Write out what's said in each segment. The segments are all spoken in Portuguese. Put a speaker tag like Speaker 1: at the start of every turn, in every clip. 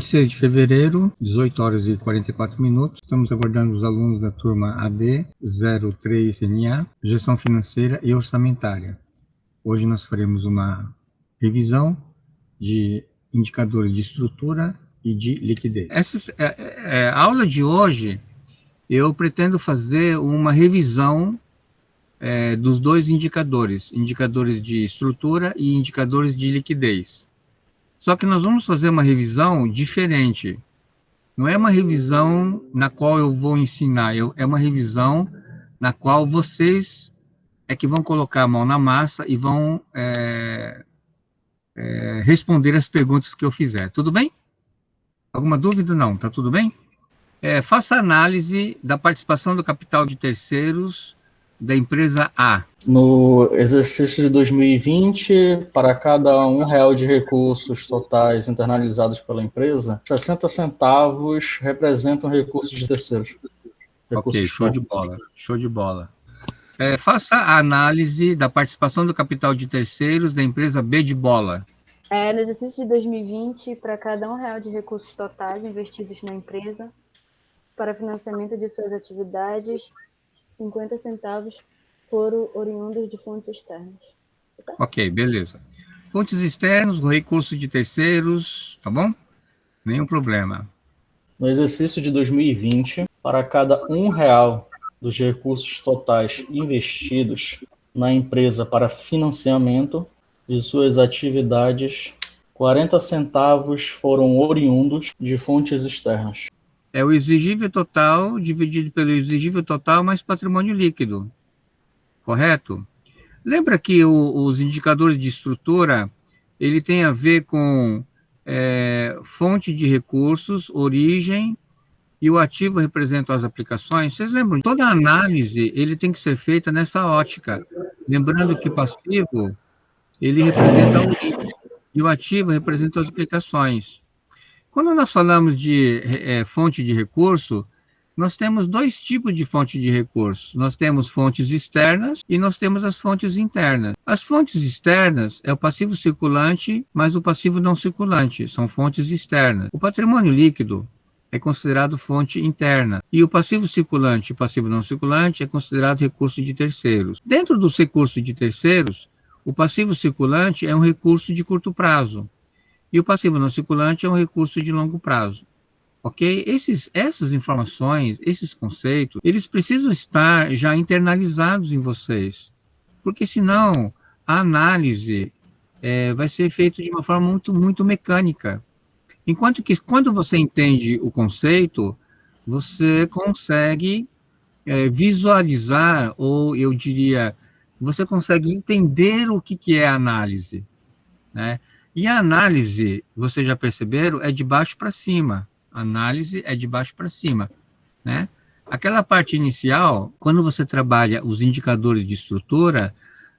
Speaker 1: 26 de fevereiro, 18 horas e 44 minutos. Estamos aguardando os alunos da turma AD 03NA, Gestão Financeira e Orçamentária. Hoje nós faremos uma revisão de indicadores de estrutura e de liquidez. A aula de hoje, eu pretendo fazer uma revisão dos dois indicadores de estrutura e indicadores de liquidez. Só que nós vamos fazer uma revisão diferente. Não é uma revisão na qual eu vou ensinar, é uma revisão na qual vocês é que vão colocar a mão na massa e vão responder as perguntas que eu fizer. Tudo bem? Alguma dúvida? Não. Tá tudo bem? Faça análise da participação do capital de terceiros da empresa A.
Speaker 2: No exercício de 2020, para cada R$1 de recursos totais internalizados pela empresa, 60 centavos representam recursos de terceiros.
Speaker 1: Ok, show de bola, show de bola. Faça a análise da participação do capital de terceiros da empresa B de bola.
Speaker 3: No exercício de 2020, para cada R$1 de recursos totais investidos na empresa, para financiamento de suas atividades, 50 centavos foram oriundos de fontes externas.
Speaker 1: Ok, beleza. Fontes externas, recurso de terceiros, tá bom? Nenhum problema.
Speaker 2: No exercício de 2020, para cada R$1 dos recursos totais investidos na empresa para financiamento de suas atividades, 40 centavos foram oriundos de fontes externas.
Speaker 1: É o exigível total dividido pelo exigível total mais patrimônio líquido. Correto? Lembra que os indicadores de estrutura, ele tem a ver com fonte de recursos, origem, e o ativo representa as aplicações. Vocês lembram? Toda análise, ele tem que ser feita nessa ótica. Lembrando que passivo, ele representa a origem, e o ativo representa as aplicações. Quando nós falamos de fonte de recurso, nós temos dois tipos de fonte de recurso. Nós temos fontes externas e nós temos as fontes internas. As fontes externas é o passivo circulante mais o passivo não circulante, são fontes externas. O patrimônio líquido é considerado fonte interna. E o passivo circulante e passivo não circulante é considerado recurso de terceiros. Dentro dos recursos de terceiros, o passivo circulante é um recurso de curto prazo. E o passivo não circulante é um recurso de longo prazo. Ok? Essas informações, esses conceitos, eles precisam estar já internalizados em vocês. Porque senão a análise vai ser feita de uma forma muito, muito mecânica. Enquanto que quando você entende o conceito, você consegue visualizar, ou eu diria, você consegue entender o que é a análise, né? E a análise, vocês já perceberam, é de baixo para cima. A análise é de baixo para cima, né? Aquela parte inicial, quando você trabalha os indicadores de estrutura,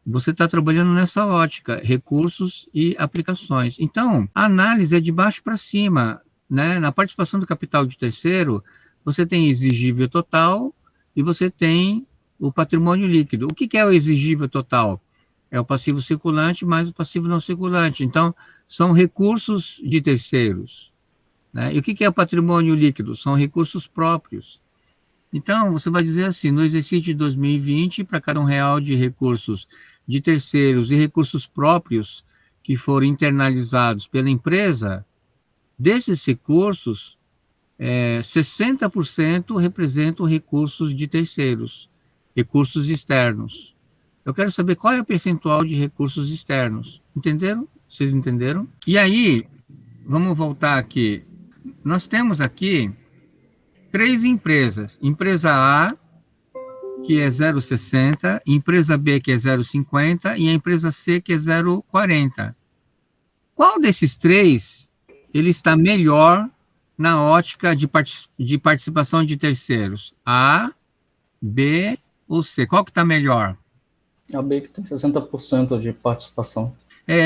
Speaker 1: você está trabalhando nessa ótica, recursos e aplicações. Então, a análise é de baixo para cima, né? Na participação do capital de terceiro, você tem exigível total e você tem o patrimônio líquido. O que é o exigível total? É o passivo circulante mais o passivo não circulante. Então, são recursos de terceiros, né? E o que é o patrimônio líquido? São recursos próprios. Então, você vai dizer assim, no exercício de 2020, para cada R$1 de recursos de terceiros e recursos próprios que foram internalizados pela empresa, desses recursos, 60% representam recursos de terceiros, recursos externos. Eu quero saber qual é o percentual de recursos externos. Entenderam? Vocês entenderam? E aí, vamos voltar aqui. Nós temos aqui 3 empresas. Empresa A, que é 0,60, empresa B, que é 0,50, e a empresa C, que é 0,40. Qual desses 3 ele está melhor na ótica de participação de terceiros? A, B ou C? Qual que está melhor?
Speaker 2: A B, que tem 60% de participação.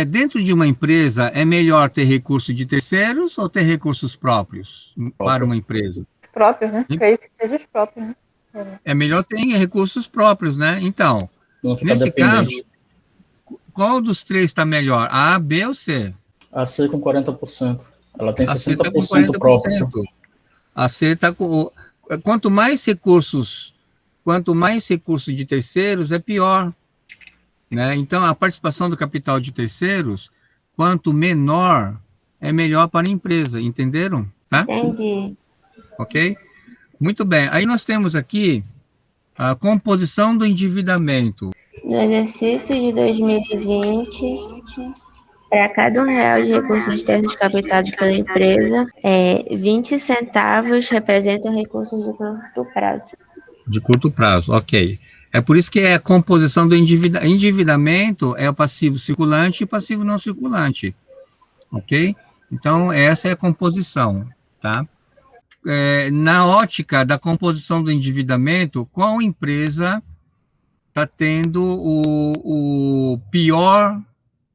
Speaker 1: Dentro de uma empresa, é melhor ter recurso de terceiros ou ter recursos próprios para uma empresa?
Speaker 3: Próprios, né? Creio que seja os próprios, né?
Speaker 1: É melhor ter recursos próprios, né? Então, nesse
Speaker 2: dependente.
Speaker 1: caso, qual dos 3 está melhor? A, B ou C?
Speaker 2: A C com 40%. Ela tem
Speaker 1: A C está com
Speaker 2: 60% próprio.
Speaker 1: 40%. A C está com... Quanto mais recursos de terceiros, é pior. Né? Então, a participação do capital de terceiros, quanto menor, é melhor para a empresa. Entenderam? Tá?
Speaker 3: Entendi.
Speaker 1: Ok? Muito bem. Aí nós temos aqui a composição do endividamento.
Speaker 3: No exercício de 2020, para cada R$ 1 de recursos externos captados pela empresa, 20 centavos representam recursos de curto prazo.
Speaker 1: De curto prazo, ok. É por isso que é a composição do endividamento é o passivo circulante e o passivo não circulante, ok? Então, essa é a composição, tá? Na ótica da composição do endividamento, qual empresa está tendo o pior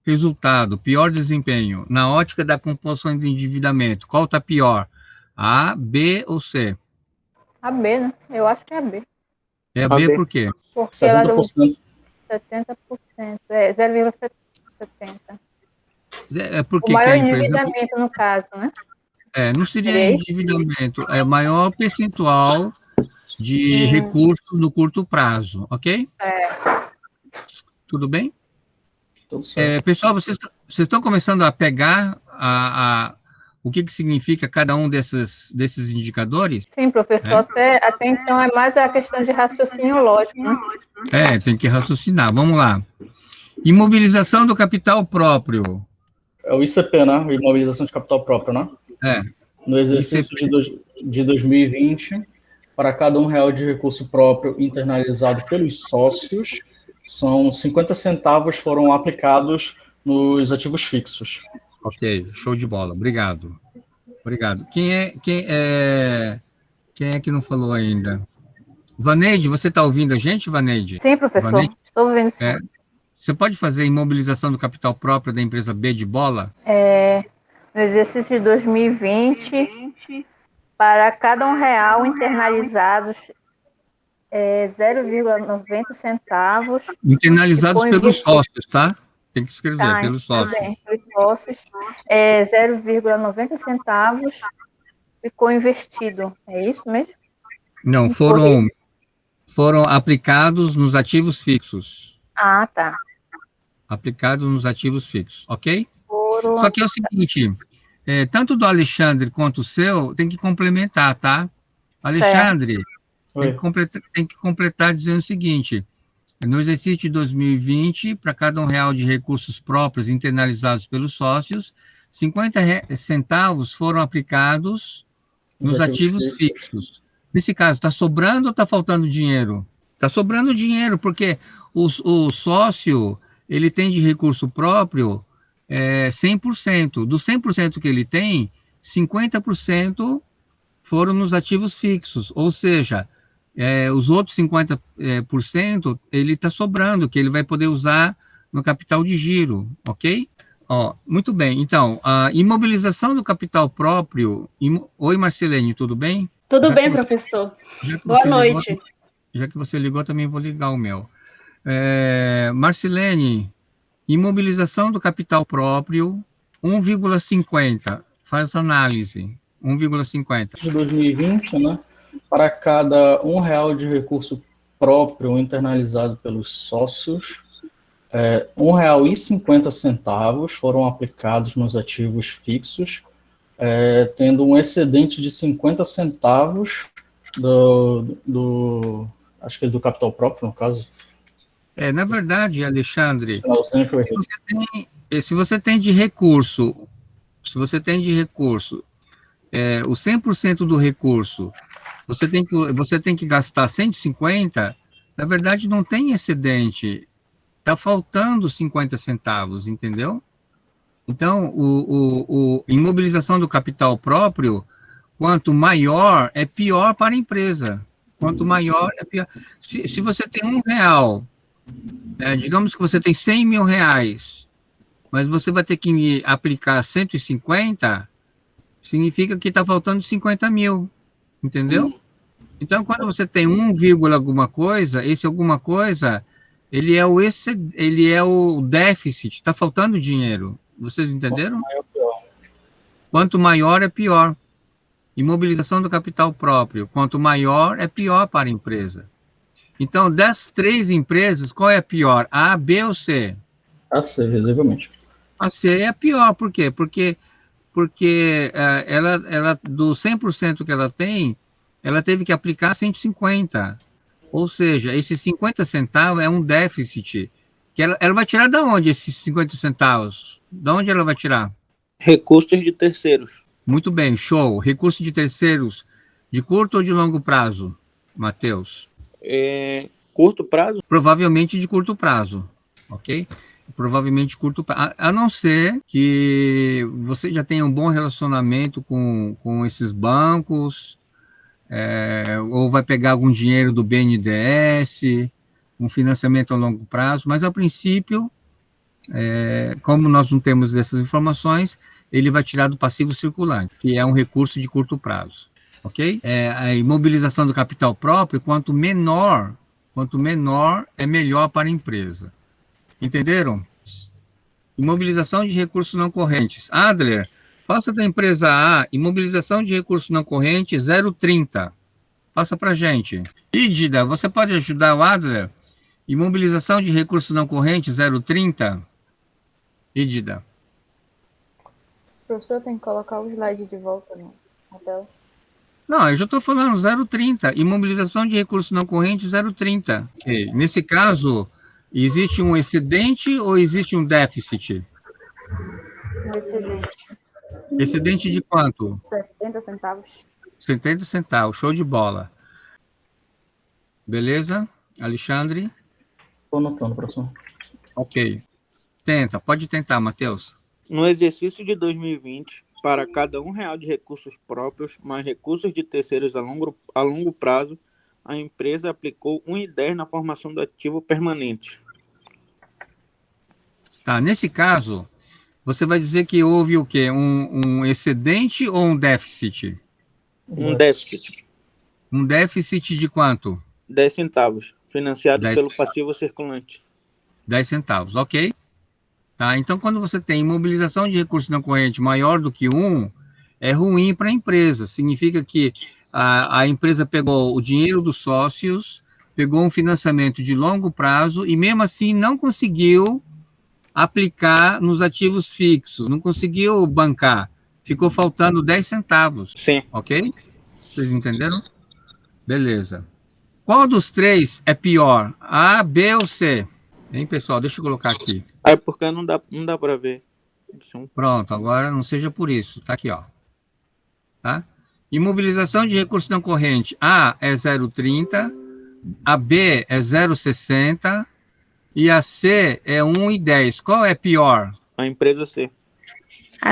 Speaker 1: resultado, pior desempenho? Na ótica da composição do endividamento, qual está pior? A, B ou C?
Speaker 4: A B, né? Eu acho que é a B.
Speaker 1: É a B por quê?
Speaker 4: Porque ela deu
Speaker 2: 70%.
Speaker 4: 70%. 0,70.
Speaker 1: É porque
Speaker 4: O maior
Speaker 1: que a empresa...
Speaker 4: endividamento, no caso, né?
Speaker 1: não seria
Speaker 4: Seria isso?
Speaker 1: endividamento, é maior percentual de recursos no curto prazo, ok? Tudo bem?
Speaker 2: Tudo certo.
Speaker 1: Pessoal, vocês estão começando a pegar o que significa cada um desses indicadores?
Speaker 4: Sim, professor. Até então é mais a questão de raciocínio lógico, né?
Speaker 1: Tem que raciocinar. Vamos lá. Imobilização do capital próprio.
Speaker 2: É o ICP, né? Imobilização de capital próprio, né? No exercício de 2020, para cada R$ 1 de recurso próprio internalizado pelos sócios, são 50 centavos foram aplicados nos ativos fixos.
Speaker 1: Ok, show de bola. Obrigado. Quem é que não falou ainda? Vaneide, você está ouvindo a gente, Vaneide?
Speaker 4: Sim, professor.
Speaker 1: Vaneide?
Speaker 4: Estou ouvindo. Sim.
Speaker 1: Você pode fazer a imobilização do capital próprio da empresa B de bola?
Speaker 4: No exercício de 2020, para cada R$ 1 internalizados, 0,90 centavos.
Speaker 1: Internalizados pelos sócios, tá? Tem que escrever, pelos sócios.
Speaker 4: Bem, pelos sócios, 0,90 centavos ficou investido. É isso mesmo?
Speaker 1: Não, foram aplicados nos ativos fixos.
Speaker 4: Ah, tá.
Speaker 1: Aplicados nos ativos fixos, ok? Só que é o seguinte, tanto do Alexandre quanto o seu, tem que complementar, tá? Alexandre, tem que completar dizendo o seguinte: no exercício de 2020, para cada R$ 1 de recursos próprios internalizados pelos sócios, 50 centavos foram aplicados nos ativos fixos. Nesse caso, está sobrando ou está faltando dinheiro? Está sobrando dinheiro, porque o sócio, ele tem de recurso próprio 100%. Do 100% que ele tem, 50% foram nos ativos fixos, ou seja, os outros 50% ele está sobrando, que ele vai poder usar no capital de giro, ok? Muito bem, então, a imobilização do capital próprio... Oi, Marcelene, tudo bem?
Speaker 5: Tudo bem, professor. Boa noite.
Speaker 1: Já que você ligou, também vou ligar o meu. Marcelene, imobilização do capital próprio, 1,50. Faz análise, 1,50.
Speaker 2: De 2020, né? Para cada R$ 1 de recurso próprio internalizado pelos sócios, R$ 1,50 foram aplicados nos ativos fixos, tendo um excedente de 50 centavos acho que do capital próprio, no caso.
Speaker 1: Na verdade, Alexandre, se você tem de recurso, o 100% do recurso, você tem que gastar 150, na verdade não tem excedente, está faltando 50 centavos, entendeu? Então, imobilização do capital próprio, quanto maior, é pior para a empresa. Quanto maior, é pior. Se você tem R$ 1, digamos que você tem 100 mil reais, mas você vai ter que aplicar 150, significa que está faltando 50 mil, entendeu? Então, quando você tem 1, alguma coisa, esse alguma coisa, ele é o déficit, está faltando dinheiro. Vocês entenderam? Quanto maior, é pior. Imobilização do capital próprio, quanto maior, é pior para a empresa. Então, das 3 empresas, qual é a pior? A, B ou C?
Speaker 2: A C, visivelmente.
Speaker 1: A C é a pior, por quê? Porque ela, do 100% que ela tem, ela teve que aplicar 150. Ou seja, esses 50 centavos é um déficit. Que ela vai tirar de onde esses 50 centavos? De onde ela vai tirar?
Speaker 6: Recursos de terceiros.
Speaker 1: Muito bem, show. Recurso de terceiros de curto ou de longo prazo, Matheus?
Speaker 6: Curto prazo?
Speaker 1: Provavelmente de curto prazo, ok? Provavelmente de curto prazo. A não ser que você já tenha um bom relacionamento com esses bancos, ou vai pegar algum dinheiro do BNDES, um financiamento a longo prazo, mas a princípio, como nós não temos essas informações, ele vai tirar do passivo circulante, que é um recurso de curto prazo, ok? A imobilização do capital próprio, quanto menor é melhor para a empresa. Entenderam? Imobilização de recursos não correntes. Adler, faça da empresa A, imobilização de recursos não correntes 0,30. Passa para a gente. Ídida, você pode ajudar o Adler? Imobilização de recursos não correntes 0,30. Ídida.
Speaker 3: Professor, tem que colocar o slide de volta na tela.
Speaker 1: Não, eu já estou falando 0,30. Imobilização de recursos não correntes 0,30. Okay. Nesse caso, existe um excedente ou existe um déficit?
Speaker 3: Um excedente.
Speaker 1: Excedente de quanto?
Speaker 3: 70 centavos.
Speaker 1: 70 centavos, show de bola. Beleza, Alexandre?
Speaker 2: Estou anotando, professor.
Speaker 1: Ok. Pode tentar, Matheus.
Speaker 6: No exercício de 2020, para cada R$1 de recursos próprios, mais recursos de terceiros a longo prazo, a empresa aplicou 1,10 na formação do ativo permanente.
Speaker 1: Tá, nesse caso, você vai dizer que houve o quê? Um excedente ou um déficit?
Speaker 6: Um déficit.
Speaker 1: Um déficit de quanto?
Speaker 6: 10 centavos, financiado
Speaker 1: 10
Speaker 6: pelo passivo circulante.
Speaker 1: 10 centavos, ok? Tá, então, quando você tem imobilização de recursos não correntes maior do que 1, é ruim para a empresa. Significa que a empresa pegou o dinheiro dos sócios, pegou um financiamento de longo prazo e, mesmo assim, não conseguiu aplicar nos ativos fixos, não conseguiu bancar. Ficou faltando 10 centavos.
Speaker 6: Sim.
Speaker 1: Ok? Vocês entenderam? Beleza. Qual dos 3 é pior? A, B ou C? Hein, pessoal? Deixa eu colocar aqui.
Speaker 6: Porque não dá para ver.
Speaker 1: Pronto, agora não seja por isso. Tá aqui, ó. Tá? Imobilização de recursos não correntes. A é 0,30, a B é 0,60 e a C é 1,10. Qual é pior?
Speaker 6: A empresa C.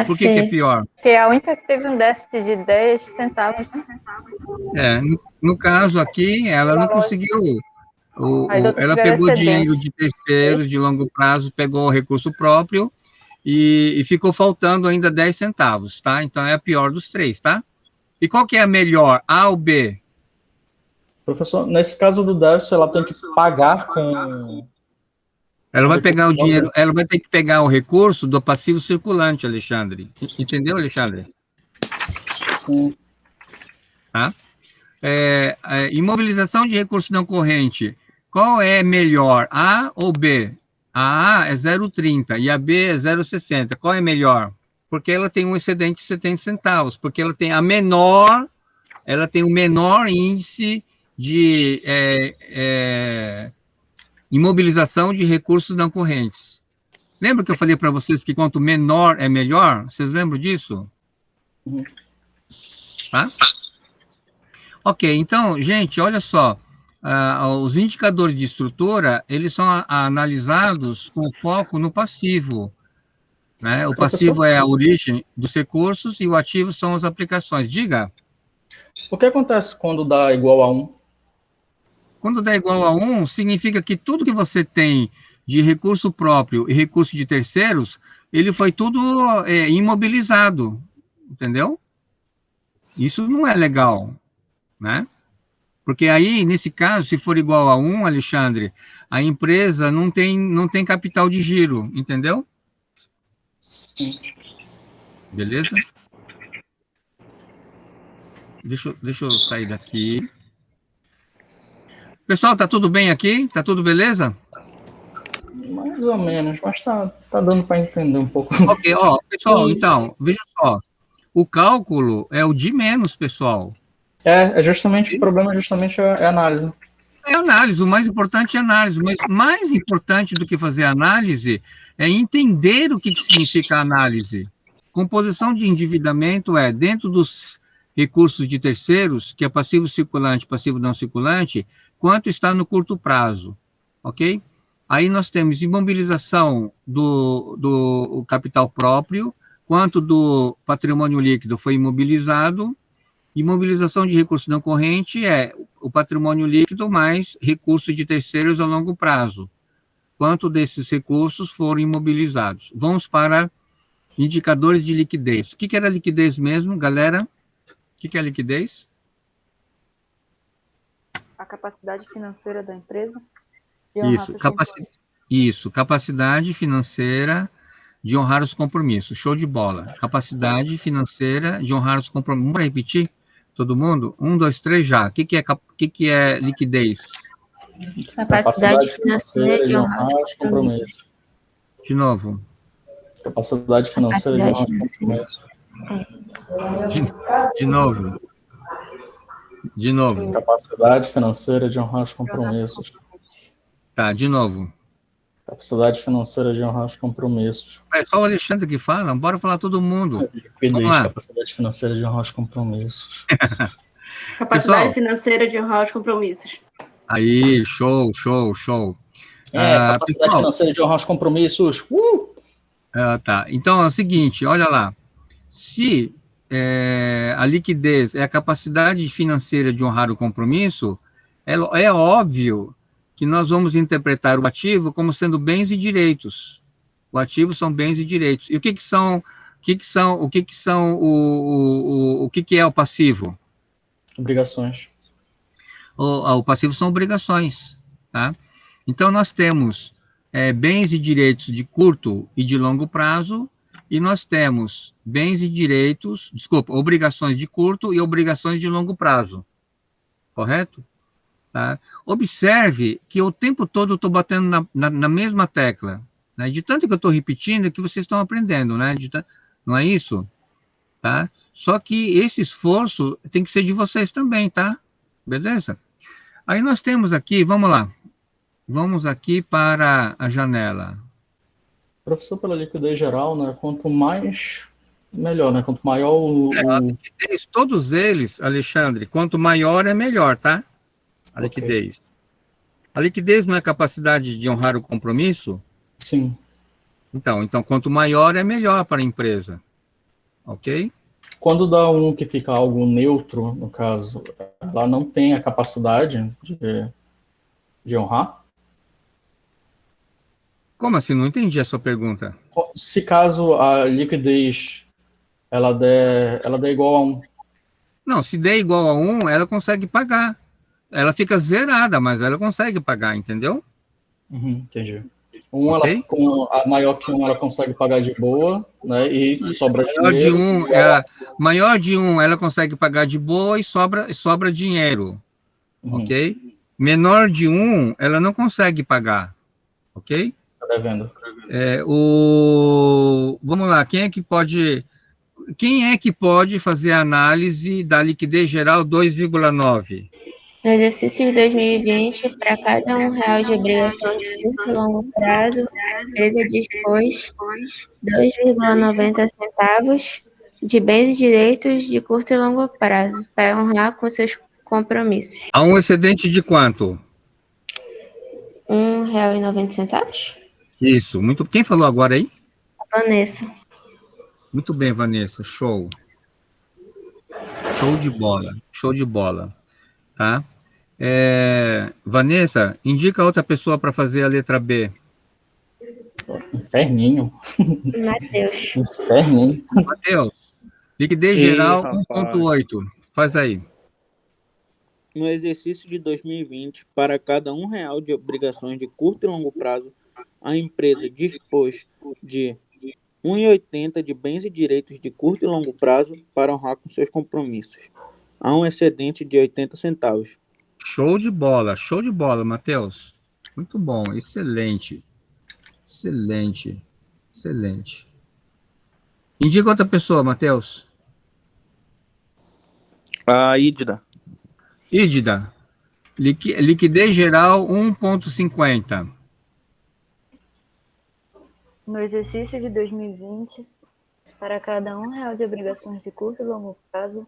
Speaker 1: Por que é pior?
Speaker 4: Porque é a única que teve um déficit de 10 centavos.
Speaker 1: No caso aqui, ela não conseguiu. Ela pegou dinheiro de terceiros de longo prazo, pegou o recurso próprio e ficou faltando ainda 10 centavos, tá? Então é a pior dos 3, tá? E qual que é a melhor, A ou B?
Speaker 2: Professor, nesse caso do déficit, ela tem que pagar com...
Speaker 1: Ela vai pegar o dinheiro, ela vai ter que pegar o recurso do passivo circulante, Alexandre. Entendeu, Alexandre?
Speaker 2: Sim.
Speaker 1: Tá? Imobilização de recurso não corrente. Qual é melhor, A ou B? A é 0,30 e a B é 0,60. Qual é melhor? Porque ela tem um excedente de 70 centavos, porque ela tem o menor índice de imobilização de recursos não correntes. Lembra que eu falei para vocês que quanto menor é melhor? Vocês lembram disso? Tá? Ok, então, gente, olha só. Os indicadores de estrutura, eles são analisados com foco no passivo. Né? O passivo é a origem dos recursos e o ativo são as aplicações. Diga.
Speaker 2: O que acontece quando dá igual a 1?
Speaker 1: Quando dá igual a 1, significa que tudo que você tem de recurso próprio e recurso de terceiros, ele foi tudo imobilizado, entendeu? Isso não é legal, né? Porque aí, nesse caso, se for igual a 1, Alexandre, a empresa não tem capital de giro, entendeu?
Speaker 2: Sim.
Speaker 1: Beleza? deixa eu sair daqui. Pessoal, tá tudo bem aqui? Tá tudo beleza?
Speaker 2: Mais ou menos, mas tá dando para entender um pouco.
Speaker 1: Ok, ó, pessoal, então, veja só. O cálculo é o de menos, pessoal.
Speaker 2: É justamente, o problema justamente é a análise.
Speaker 1: É análise, o mais importante é análise, mas mais importante do que fazer análise é entender o que significa análise. Composição de endividamento é, dentro dos recursos de terceiros, que é passivo circulante, passivo não circulante, quanto está no curto prazo, ok? Aí nós temos imobilização do capital próprio, quanto do patrimônio líquido foi imobilizado. Imobilização de recurso não corrente é o patrimônio líquido mais recursos de terceiros a longo prazo. Quanto desses recursos foram imobilizados? Vamos para indicadores de liquidez. O que era liquidez mesmo, galera? O que é liquidez?
Speaker 3: A capacidade financeira da empresa de honrar seus
Speaker 1: Isso, capacidade financeira de honrar os compromissos. Show de bola. Capacidade financeira de honrar os compromissos. Vamos repetir? Todo mundo? 1, 2, 3, já. O que é liquidez?
Speaker 4: Capacidade financeira de honrar os compromissos.
Speaker 1: De novo.
Speaker 2: Capacidade financeira de honrar os compromissos.
Speaker 1: De novo. De novo.
Speaker 2: Capacidade financeira de honrar os compromissos.
Speaker 1: Tá, de novo.
Speaker 2: Capacidade financeira de honrar os compromissos.
Speaker 1: É só o Alexandre que fala, bora falar todo mundo.
Speaker 2: Vamos lá. Capacidade financeira de honrar os compromissos.
Speaker 5: Capacidade
Speaker 1: Pessoal,
Speaker 5: financeira de honrar os compromissos.
Speaker 1: Aí, show.
Speaker 2: Capacidade financeira de honrar os compromissos.
Speaker 1: Tá. Então é o seguinte, olha lá. Se a liquidez é a capacidade financeira de honrar o compromisso, é óbvio que nós vamos interpretar o ativo como sendo bens e direitos. O ativo são bens e direitos. E o que é o passivo?
Speaker 2: Obrigações.
Speaker 1: O passivo são obrigações, tá? Então nós temos bens e direitos de curto e de longo prazo, e nós temos obrigações de curto e obrigações de longo prazo, correto? Tá? Observe que o tempo todo eu estou batendo na mesma tecla, né? De tanto que eu estou repetindo que vocês estão aprendendo, né? Não é isso? Tá? Só que esse esforço tem que ser de vocês também, tá? Beleza? Aí nós temos aqui, vamos lá, vamos aqui para a janela.
Speaker 2: Professor, pela liquidez geral, né? Quanto mais, melhor, né? Quanto maior
Speaker 1: a liquidez, todos eles, Alexandre, quanto maior é melhor, tá? A liquidez. A liquidez não é capacidade de honrar o compromisso?
Speaker 2: Sim.
Speaker 1: Então, quanto maior é melhor para a empresa. Ok?
Speaker 2: Quando dá um que fica algo neutro, no caso, ela não tem a capacidade de honrar?
Speaker 1: Como assim? Não entendi a sua pergunta.
Speaker 2: Se caso a liquidez ela der igual a 1.
Speaker 1: Não, se der igual a 1, ela consegue pagar. Ela fica zerada, mas ela consegue pagar, entendeu?
Speaker 2: Entendi. A maior que 1 ela consegue pagar de boa, né? E sobra dinheiro.
Speaker 1: Maior de 1 ela consegue pagar de boa e sobra dinheiro. Ok? Menor de 1 ela não consegue pagar. Ok?
Speaker 2: Tá devendo.
Speaker 1: Vamos lá, quem é que pode fazer a análise da liquidez geral 2,9?
Speaker 4: No exercício de 2020, para cada R$1 de obrigação de curto e longo prazo, a empresa dispôs 2,90 centavos de bens e direitos de curto e longo prazo para honrar com seus compromissos.
Speaker 1: Há um excedente de quanto?
Speaker 4: R$1,90?
Speaker 1: Isso. Quem falou agora aí?
Speaker 4: A Vanessa.
Speaker 1: Muito bem, Vanessa. Show. Show de bola. Tá? Vanessa, indica outra pessoa para fazer a letra B.
Speaker 2: Inferninho.
Speaker 4: Matheus.
Speaker 2: Inferninho.
Speaker 1: Matheus, liquidez geral 1,8. Faz aí.
Speaker 6: No exercício de 2020, para cada R$1 de obrigações de curto e longo prazo, a empresa dispôs de 1,80 de bens e direitos de curto e longo prazo para honrar com seus compromissos. a um excedente de 80 centavos.
Speaker 1: Show de bola, Matheus. Muito bom, excelente. Excelente, excelente. Indica outra pessoa, Matheus.
Speaker 6: A Ídida.
Speaker 1: Ídida, liquidez geral 1,50.
Speaker 3: No exercício de 2020, para cada R$ 1 de obrigações de curto e longo prazo,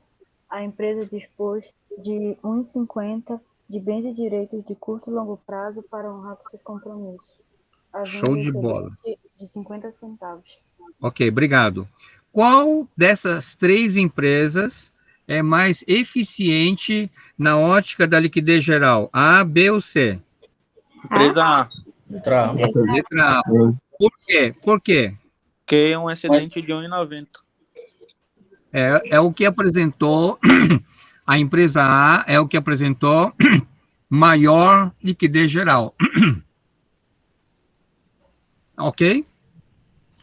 Speaker 3: a empresa dispôs de R$ 1,50 de bens e direitos de curto e longo prazo para honrar com seus compromissos,
Speaker 1: Show
Speaker 3: havendo
Speaker 1: de bola.
Speaker 3: excedente de 50 centavos.
Speaker 1: Ok, obrigado. Qual dessas três empresas é mais eficiente na ótica da liquidez geral? A, B ou C?
Speaker 6: Empresa A,
Speaker 2: Letra A.
Speaker 1: Letra A. Por quê? Por quê?
Speaker 6: que é um excedente de 1,90.
Speaker 1: É o que apresentou, a empresa A é o que apresentou maior liquidez geral. Ok?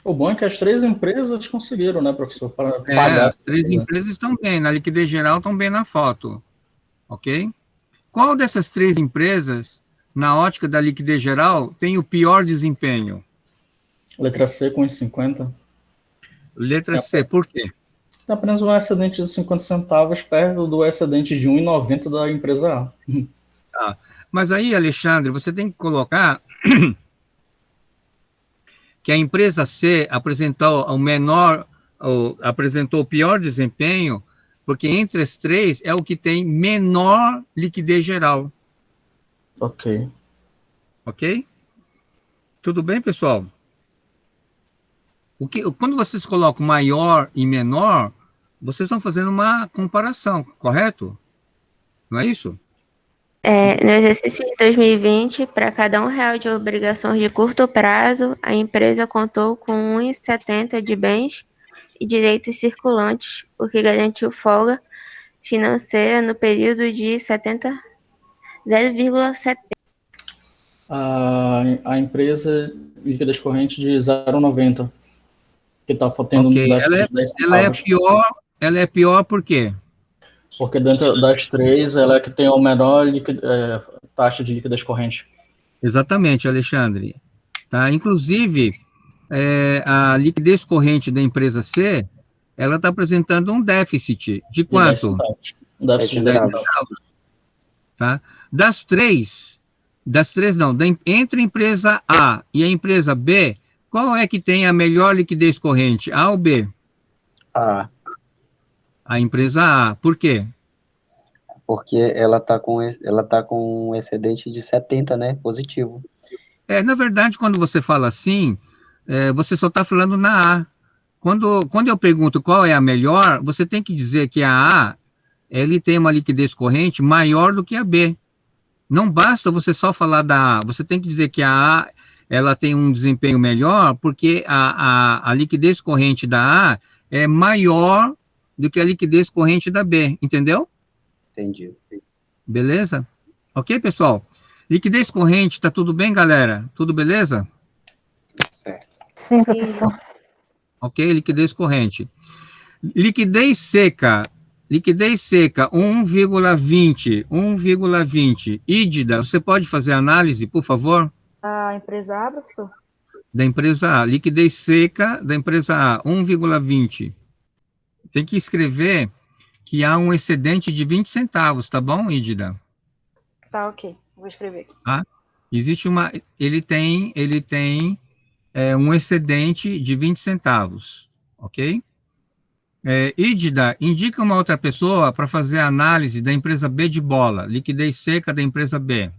Speaker 2: O bom é que as três empresas conseguiram, né, professor, para pagar.
Speaker 1: As três empresas estão bem, na liquidez geral estão bem na foto. Ok? Qual dessas três empresas, na ótica da liquidez geral, tem o pior desempenho?
Speaker 2: Letra C com 1,50.
Speaker 1: Letra C, por quê?
Speaker 2: Tem apenas um excedente de 50 centavos perto do excedente de 1,90 da empresa A.
Speaker 1: Mas aí, Alexandre, você tem que colocar que a empresa C apresentou apresentou o pior desempenho, porque entre as três é o que tem menor liquidez geral.
Speaker 2: Ok.
Speaker 1: Ok? Tudo bem, pessoal? Quando vocês colocam maior e menor, vocês estão fazendo uma comparação, correto? Não é isso?
Speaker 4: No exercício de 2020, para cada R$ 1 de obrigações de curto prazo, a empresa contou com 1,70 de bens e direitos circulantes, o que garantiu folga financeira no período de 0,70.
Speaker 2: A empresa liquidez corrente de 0,90, que está tendo
Speaker 1: Ok,
Speaker 2: déficit de 10
Speaker 1: ela é
Speaker 2: centavos.
Speaker 1: ela é pior por quê?
Speaker 2: Porque dentro das três, ela é que tem a menor taxa de liquidez corrente.
Speaker 1: Exatamente, Alexandre. Tá? Inclusive, a liquidez corrente da empresa C, ela está apresentando um déficit de
Speaker 2: De 10
Speaker 1: quanto?
Speaker 2: centavos. Déficit de 10 centavos.
Speaker 1: Tá? Entre a empresa A e a empresa B, qual é que tem a melhor liquidez corrente, A ou B?
Speaker 7: A,
Speaker 1: A empresa A. Por quê?
Speaker 7: porque ela tá com um excedente de 70, né? Positivo.
Speaker 1: Na verdade, quando você fala assim, você só está falando na A. Quando eu pergunto qual é a melhor, você tem que dizer que a A ele tem uma liquidez corrente maior do que a B. Não basta você só falar da A, você tem que dizer que a A ela tem um desempenho melhor, porque a liquidez corrente da A é maior do que a liquidez corrente da B, entendeu?
Speaker 7: Entendi.
Speaker 1: Beleza? Ok, pessoal? Liquidez corrente, tá tudo bem, galera? Tudo beleza?
Speaker 7: Certo.
Speaker 8: Sim, professor.
Speaker 1: Ok, liquidez corrente. Liquidez seca 1,20. Ídida, você pode fazer análise, por favor?
Speaker 3: A empresa A, professor?
Speaker 1: Da empresa A. Liquidez seca da empresa A, 1,20. Tem que escrever que há um excedente de 20 centavos, tá bom, Ídida?
Speaker 3: Tá, ok. Vou escrever aqui.
Speaker 1: Ele tem um excedente de 20 centavos, ok? Ídida, indica uma outra pessoa para fazer a análise da empresa B de bola, liquidez seca da empresa B.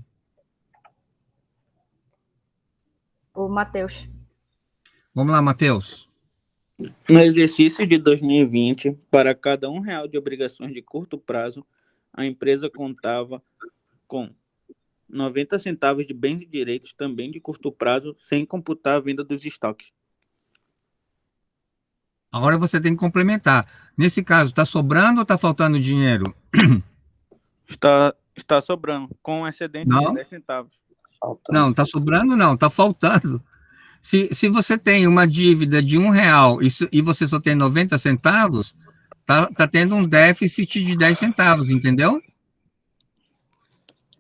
Speaker 3: O Matheus.
Speaker 1: Vamos lá, Matheus.
Speaker 6: No exercício de 2020, para cada R$ 1 de obrigações de curto prazo, a empresa contava com 90 centavos de bens e direitos também de curto prazo, sem computar a venda dos estoques.
Speaker 1: Agora você tem que complementar. Nesse caso, está sobrando ou está faltando dinheiro?
Speaker 6: Está sobrando, com um excedente de 10 centavos.
Speaker 7: Faltando.
Speaker 1: Não, está sobrando não, está faltando. Se você tem uma dívida de R$ 1 e você só tem 90 centavos, tá tendo um déficit de 10 centavos, entendeu?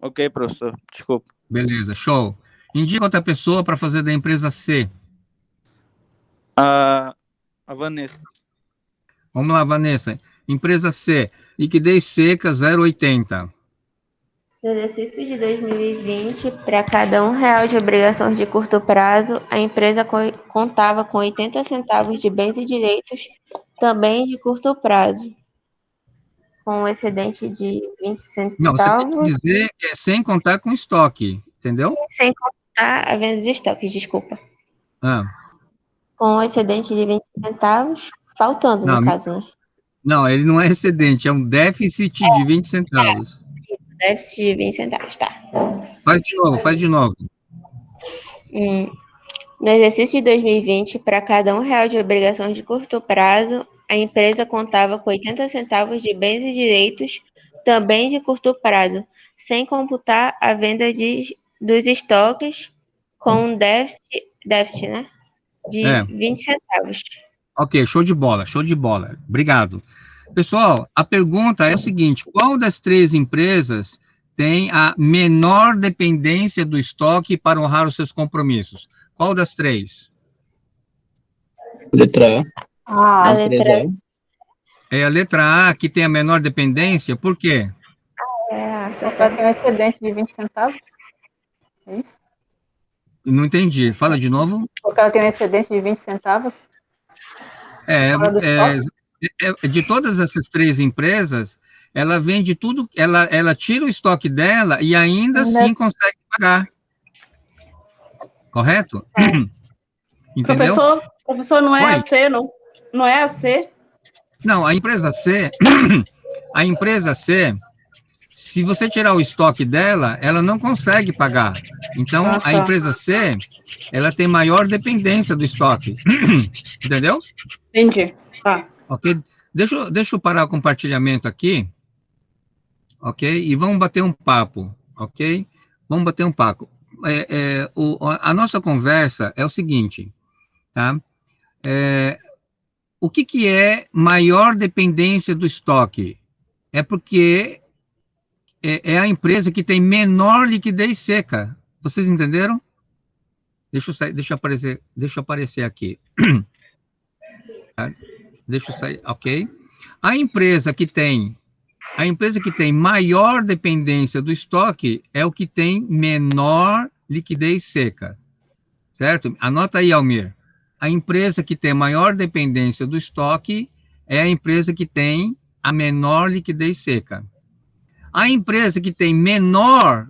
Speaker 6: Ok, professor. Desculpa.
Speaker 1: Beleza, show. Indica outra pessoa para fazer da empresa C.
Speaker 6: A Vanessa.
Speaker 1: Vamos lá, Vanessa. Empresa C, liquidez seca 0,80.
Speaker 4: No exercício de 2020, para cada R$ 1 de obrigações de curto prazo, a empresa contava com 80 centavos de bens e direitos, também de curto prazo, com um excedente de 20
Speaker 1: Não, você tem que
Speaker 4: centavos,
Speaker 1: dizer que é sem contar com estoque, entendeu?
Speaker 4: sem contar a venda de estoques, desculpa.
Speaker 1: Ah,
Speaker 4: Com um excedente de 20 centavos, faltando, no
Speaker 1: não,
Speaker 4: caso, né?
Speaker 1: não, ele não é excedente, é um déficit de 20 centavos.
Speaker 4: Déficit de 20 centavos, tá.
Speaker 1: Faz de novo, faz de novo.
Speaker 4: No exercício de 2020, para cada R$ 1 de obrigações de curto prazo, a empresa contava com 80 centavos de bens e direitos, também de curto prazo, sem computar a venda dos estoques, com um déficit, né, de 20 centavos.
Speaker 1: Ok, show de bola, show de bola. Obrigado. Pessoal, a pergunta é o seguinte: qual das três empresas tem a menor dependência do estoque para honrar os seus compromissos? Qual das três?
Speaker 2: Letra
Speaker 4: A
Speaker 2: A.
Speaker 4: letra
Speaker 2: Empresa
Speaker 1: É a letra A que tem a menor dependência, por quê?
Speaker 8: Porque ela tem um excedente de 20 centavos. É isso?
Speaker 1: Não entendi. Fala de novo.
Speaker 8: Porque ela tem um excedente de 20 centavos. Fora do estoque.
Speaker 1: De todas essas três empresas, ela vende tudo, ela tira o estoque dela e ainda assim consegue pagar. Correto? Entendeu?
Speaker 5: Professor, não é
Speaker 1: Oi.
Speaker 5: a C, não. Não é a C.
Speaker 1: Não, a empresa C, se você tirar o estoque dela, ela não consegue pagar. Então,
Speaker 5: Ah, tá.
Speaker 1: a empresa C, ela tem maior dependência do estoque. Entendeu?
Speaker 5: Entendi. Tá.
Speaker 1: Ok? Deixa eu parar o compartilhamento aqui. Ok? E vamos bater um papo. Ok? Vamos bater um papo. A nossa conversa é o seguinte, tá? O que é maior dependência do estoque? É porque é a empresa que tem menor liquidez seca. Vocês entenderam? Deixa eu aparecer aqui. Tá? Deixa eu sair, ok? A empresa que tem maior dependência do estoque é o que tem menor liquidez seca. Certo? Anota aí, Almir. A empresa que tem maior dependência do estoque é a empresa que tem a menor liquidez seca. A empresa que tem menor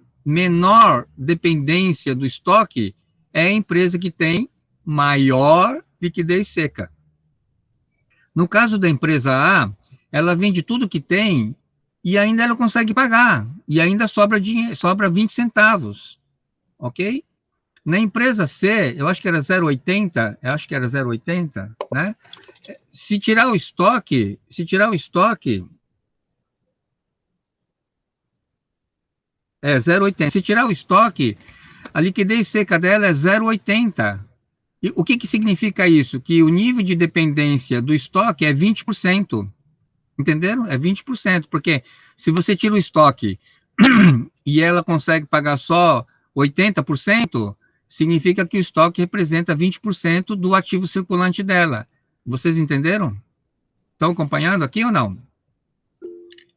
Speaker 1: dependência do estoque é a empresa que tem maior liquidez seca. No caso da empresa A, ela vende tudo que tem e ainda ela consegue pagar, e ainda sobra 20 centavos, ok? Na empresa C, eu acho que era 0,80, né? Se tirar o estoque, é 0,80. Se tirar o estoque, a liquidez seca dela é 0,80. E o que significa isso? Que o nível de dependência do estoque é 20%. Entenderam? É 20%, porque se você tira o estoque e ela consegue pagar só 80%, significa que o estoque representa 20% do ativo circulante dela. Vocês entenderam? Estão acompanhando aqui ou não?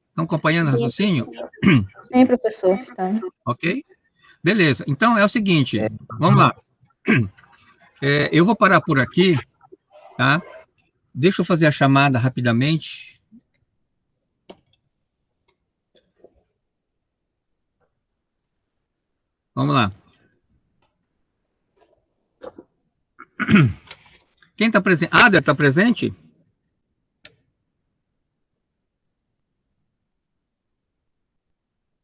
Speaker 1: Estão acompanhando o raciocínio?
Speaker 8: Sim, professor. Tá.
Speaker 1: Ok? Beleza. Então, é o seguinte, vamos lá. Eu vou parar por aqui, tá? Deixa eu fazer a chamada rapidamente. Vamos lá. Quem está presente? Ader está presente?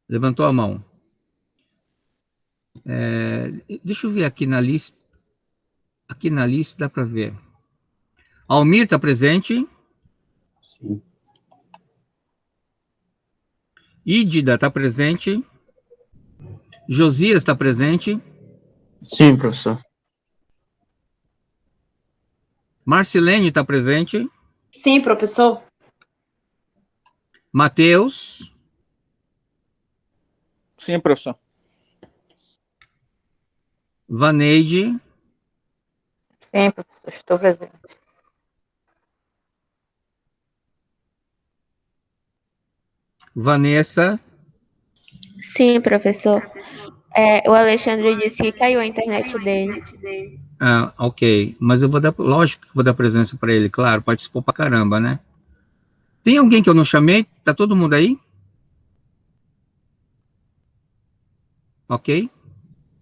Speaker 1: Levantou a mão. Deixa eu ver aqui na lista. Aqui na lista dá para ver. Almir está presente?
Speaker 7: Sim.
Speaker 1: Ídida está presente? Josias está presente?
Speaker 2: Sim, professor.
Speaker 1: Marcilene está presente?
Speaker 5: Sim, professor.
Speaker 1: Matheus,
Speaker 6: Sim, professor.
Speaker 1: Vaneide,
Speaker 8: Sim, professor, estou presente.
Speaker 1: Vanessa,
Speaker 4: Sim, professor. O Alexandre disse que caiu a internet dele.
Speaker 1: ok, mas eu vou dar, lógico que vou dar presença para ele, claro, participou pra caramba, né? Tem alguém que eu não chamei? Tá todo mundo aí? Ok?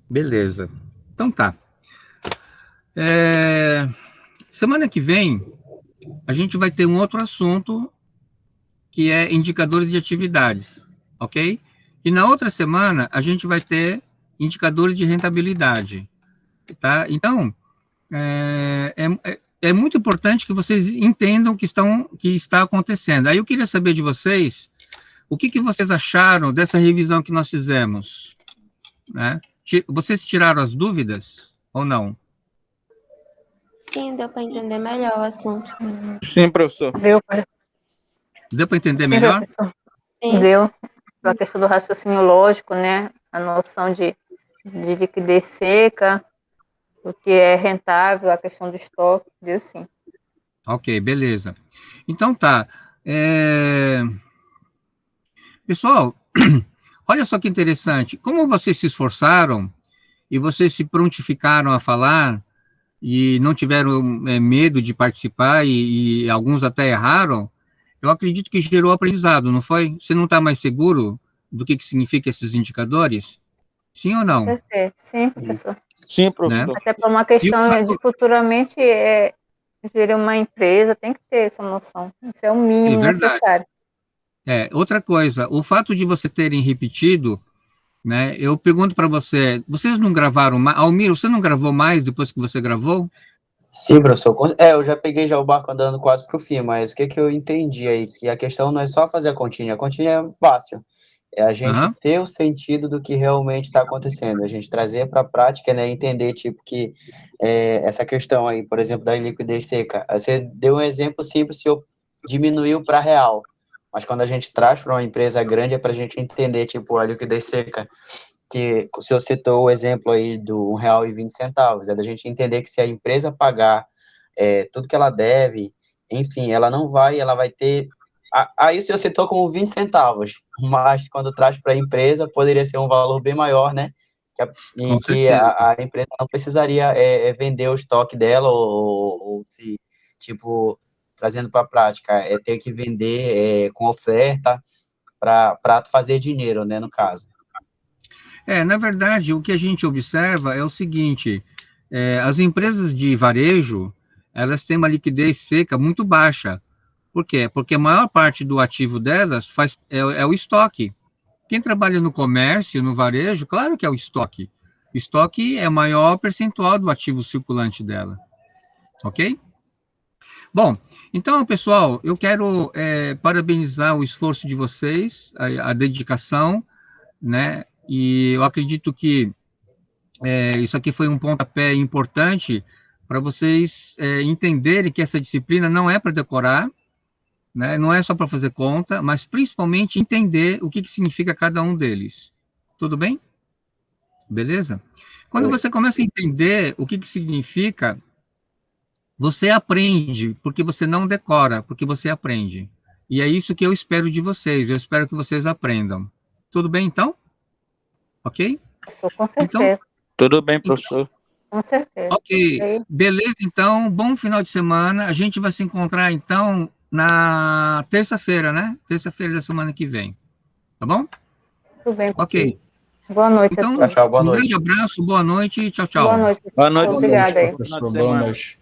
Speaker 1: Beleza. Então tá. Semana que vem, a gente vai ter um outro assunto, que é indicadores de atividades, ok? E na outra semana, a gente vai ter indicadores de rentabilidade, tá? Então, é muito importante que vocês entendam o que está acontecendo. Aí eu queria saber de vocês, o que vocês acharam dessa revisão que nós fizemos, né? Vocês tiraram as dúvidas ou não?
Speaker 4: Sim, deu para entender melhor o assunto.
Speaker 6: Sim, professor.
Speaker 1: Deu para entender
Speaker 8: Sim,
Speaker 1: melhor?
Speaker 8: professor.
Speaker 4: Sim.
Speaker 8: Deu. A questão do raciocínio lógico, né? A noção de liquidez seca, o que é rentável, a questão do estoque, deu sim.
Speaker 1: Ok, beleza. Então tá. Pessoal, olha só que interessante. Como vocês se esforçaram e vocês se prontificaram a falar e não tiveram medo de participar e alguns até erraram, eu acredito que gerou aprendizado, não foi? Você não está mais seguro do que significa esses indicadores? Sim ou
Speaker 8: Com
Speaker 1: não?
Speaker 8: certeza. Sim, professor.
Speaker 6: Sim,
Speaker 1: Né?
Speaker 6: professor.
Speaker 8: Até por uma
Speaker 1: E o
Speaker 8: questão
Speaker 1: fato-
Speaker 8: de futuramente gerir uma empresa, tem que ter essa noção. Isso é o
Speaker 1: é
Speaker 8: mínimo
Speaker 1: verdade.
Speaker 8: necessário.
Speaker 1: Outra coisa, o fato de você terem repetido, né? Eu pergunto para vocês não gravaram mais? Almir, você não gravou mais depois que você gravou?
Speaker 7: Sim, professor. Eu já peguei já o barco andando quase pro fim, mas o que que eu entendi aí? Que a questão não é só fazer a continha é fácil. É a gente
Speaker 1: Aham.
Speaker 7: ter o sentido do que realmente está acontecendo, a gente trazer para a prática, né, entender, tipo, que essa questão aí, por exemplo, da liquidez seca, você deu um exemplo simples, se eu diminuiu para real, mas quando a gente traz para uma empresa grande é para a gente entender, tipo, a liquidez seca, que o senhor citou o exemplo aí do R$ 1,20, é da gente entender que se a empresa pagar tudo que ela deve, enfim, ela vai ter. Aí o senhor citou como 20 centavos, mas quando traz para a empresa, poderia ser um valor bem maior, né? E
Speaker 1: Com
Speaker 7: que
Speaker 1: certeza.
Speaker 7: a empresa não precisaria vender o estoque dela ou se, tipo, trazendo para a prática, ter que vender com oferta para fazer dinheiro, né, no caso.
Speaker 1: Na verdade, o que a gente observa é o seguinte: as empresas de varejo, elas têm uma liquidez seca muito baixa. Por quê? Porque a maior parte do ativo delas é o estoque. Quem trabalha no comércio, no varejo, claro que é o estoque. Estoque é o maior percentual do ativo circulante dela. Ok? Bom, então, pessoal, eu quero parabenizar o esforço de vocês, a dedicação, né? E eu acredito que isso aqui foi um pontapé importante para vocês entenderem que essa disciplina não é para decorar, né? Não é só para fazer conta, mas principalmente entender o que significa cada um deles. Tudo bem? Beleza? Quando você começa a entender o que significa, você aprende, porque você não decora, porque você aprende. E é isso que eu espero de vocês, eu espero que vocês aprendam. Tudo bem, então? Ok?
Speaker 8: Professor, com
Speaker 1: Então,
Speaker 8: certeza.
Speaker 6: Tudo bem, professor.
Speaker 8: Com certeza.
Speaker 1: ok. Beleza, então, bom final de semana. A gente vai se encontrar, então, na terça-feira, né? Terça-feira da semana que vem. Tá bom?
Speaker 8: Tudo bem.
Speaker 1: Ok.
Speaker 8: Boa noite a
Speaker 1: Então,
Speaker 8: todos.
Speaker 7: Tchau, boa
Speaker 1: um
Speaker 7: noite.
Speaker 1: grande abraço, boa noite, tchau, tchau.
Speaker 8: Boa noite.
Speaker 6: Boa noite,
Speaker 8: Obrigada aí.
Speaker 2: professor.
Speaker 6: Final de
Speaker 2: Boa
Speaker 6: semana.
Speaker 2: noite.